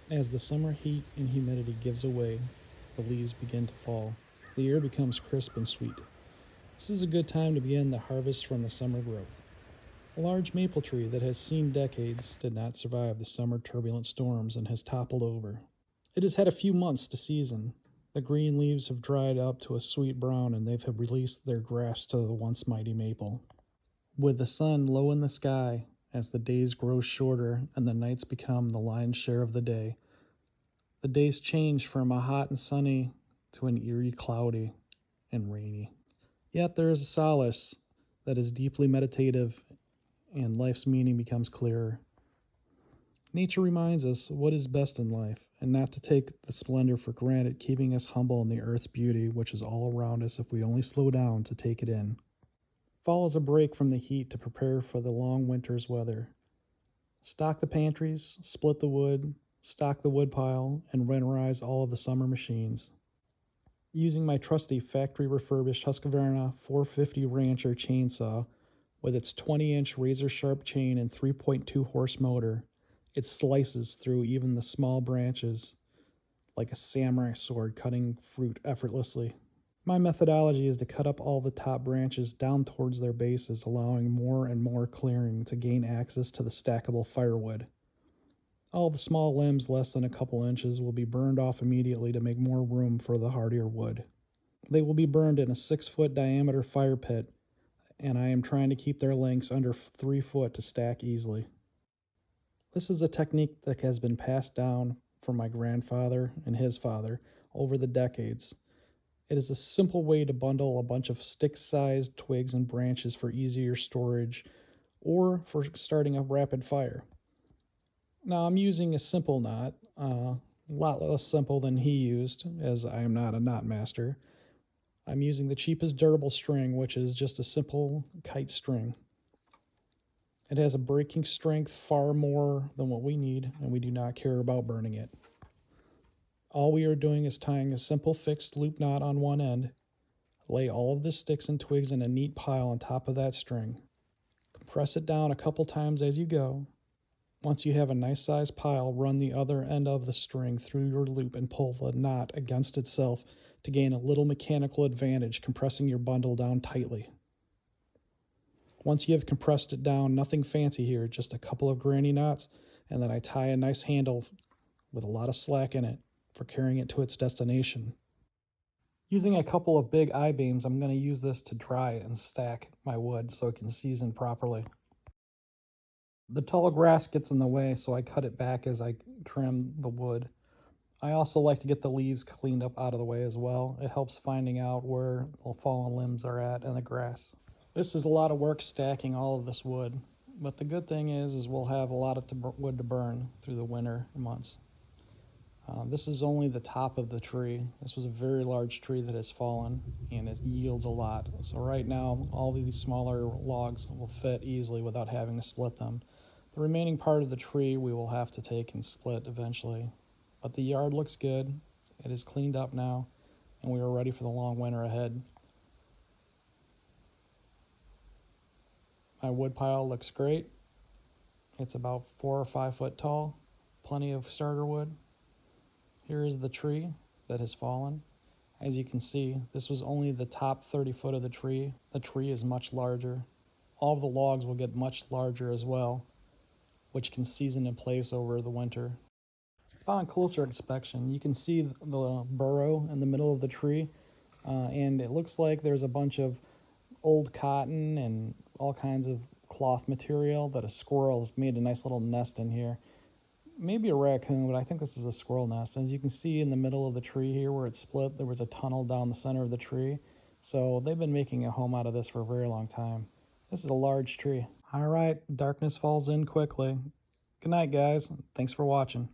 As the summer heat and humidity gives away, the leaves begin to fall. The air becomes crisp and sweet. This is a good time to begin the harvest from the summer growth. A large maple tree that has seen decades did not survive the summer turbulent storms and has toppled over. It has had a few months to season. The green leaves have dried up to a sweet brown and they have released their grasp to the once mighty maple. With the sun low in the sky, as the days grow shorter and the nights become the lion's share of the days change from a hot and sunny to an eerie cloudy and rainy. Yet there is a solace that is deeply meditative and life's meaning becomes clearer. Nature reminds us what is best in life and not to take the splendor for granted, keeping us humble in the earth's beauty, which is all around us if we only slow down to take it in. Fall is a break from the heat to prepare for the long winter's weather. Stock the pantries, split the wood, stock the woodpile, and winterize all of the summer machines. Using my trusty factory refurbished Husqvarna 450 Rancher chainsaw with its 20-inch razor sharp chain and 3.2 horse motor, it slices through even the small branches like a samurai sword cutting fruit effortlessly. My methodology is to cut up all the top branches down towards their bases, allowing more and more clearing to gain access to the stackable firewood. All the small limbs less than a couple inches will be burned off immediately to make more room for the hardier wood. They will be burned in a 6-foot diameter fire pit, and I am trying to keep their lengths under 3 foot to stack easily. This is a technique that has been passed down from my grandfather and his father over the decades. It is a simple way to bundle a bunch of stick-sized twigs and branches for easier storage or for starting a rapid fire. Now I'm using a simple knot, a lot less simple than he used, as I am not a knot master. I'm using the cheapest durable string, which is just a simple kite string. It has a breaking strength far more than what we need, and we do not care about burning it. All we are doing is tying a simple fixed loop knot on one end, lay all of the sticks and twigs in a neat pile on top of that string. Compress it down a couple times as you go. Once you have a nice sized pile, run the other end of the string through your loop and pull the knot against itself to gain a little mechanical advantage, compressing your bundle down tightly. Once you have compressed it down, nothing fancy here, just a couple of granny knots, and then I tie a nice handle with a lot of slack in it for carrying it to its destination. Using a couple of big I-beams, I'm going to use this to dry and stack my wood so it can season properly. The tall grass gets in the way, so I cut it back as I trim the wood. I also like to get the leaves cleaned up out of the way as well. It helps finding out where the fallen limbs are at in the grass. This is a lot of work stacking all of this wood, but the good thing is we'll have a lot of wood to burn through the winter months. This is only the top of the tree. This was a very large tree that has fallen, and it yields a lot. So right now, all these smaller logs will fit easily without having to split them. The remaining part of the tree we will have to take and split eventually. But the yard looks good. It is cleaned up now, and we are ready for the long winter ahead. My wood pile looks great. It's about 4 or 5 foot tall, plenty of starter wood. Here is the tree that has fallen. As you can see, this was only the top 30 foot of the tree. The tree is much larger. All of the logs will get much larger as well, which can season in place over the winter. Upon closer inspection, you can see the burrow in the middle of the tree, and it looks like there's a bunch of old cotton and all kinds of cloth material that a squirrel has made a nice little nest in here. Maybe a raccoon, but I think this is a squirrel nest. As you can see in the middle of the tree here where it's split, there was a tunnel down the center of the tree. So they've been making a home out of this for a very long time. This is a large tree. All right, darkness falls in quickly. Good night, guys. Thanks for watching.